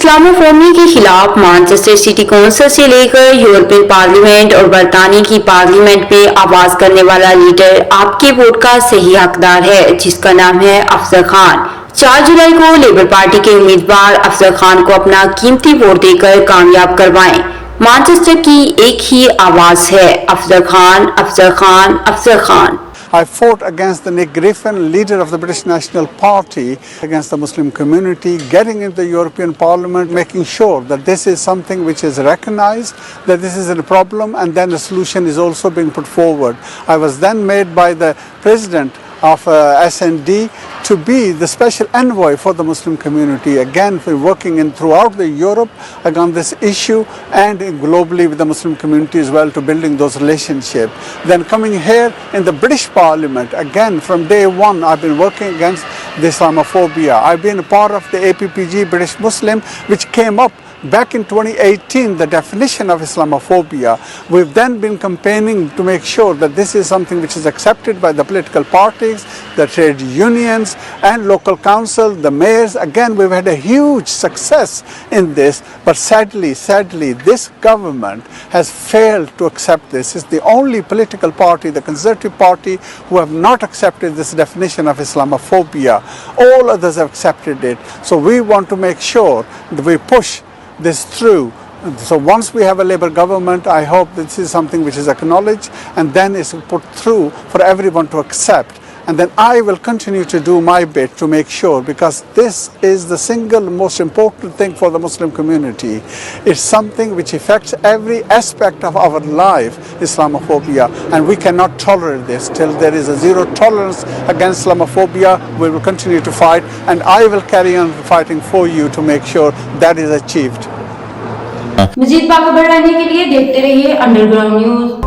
Islamophobia के खिलाफ Manchester city council से लेकर यूरोपियन पार्लियामेंट और बरतानिया की पार्लियामेंट में आवाज करने वाला लीडर आपके वोट का सही हकदार है, जिसका नाम है अफजल खान। 4 जुलाई को लेबर पार्टी के उम्मीदवार अफजल खान को अपना कीमती वोट देकर कामयाब करवाएं। मानचेस्टर की एक ही आवाज है, Afzal Khan, Afzal Khan, Afzal Khan. I fought against the Nick Griffin, leader of the British National Party, against the Muslim community, getting into the European Parliament, making sure that this is something which is recognized, that this is a problem, and then a solution is also being put forward. I was then made by the President of SND to be the special envoy for the Muslim community. Again, we're working in throughout the Europe on this issue and globally with the Muslim community as well, to building those relationships. Then coming here in the British Parliament, again from day one I've been working against the Islamophobia. I've been a part of the APPG British Muslim, which came up back in 2018, the definition of Islamophobia. We've then been campaigning to make sure that this is something which is accepted by the political parties, the trade unions and local council, the mayors. Again, we've had a huge success in this, but sadly, this government has failed to accept this. It's the only political party, the Conservative Party, who have not accepted this definition of Islamophobia. All others have accepted it. So we want to make sure that we push this through. So once we have a Labour government, I hope this is something which is acknowledged and then is put through for everyone to accept. And then I will continue to do my bit to make sure, because this is the single most important thing for the Muslim community. It's something which affects every aspect of our life, Islamophobia, and we cannot tolerate this. Till there is a zero tolerance against Islamophobia, we will continue to fight, and I will carry on fighting for you to make sure that is achieved. मज़ीद बाखबर रहने के लिए देखते रहिए underground news.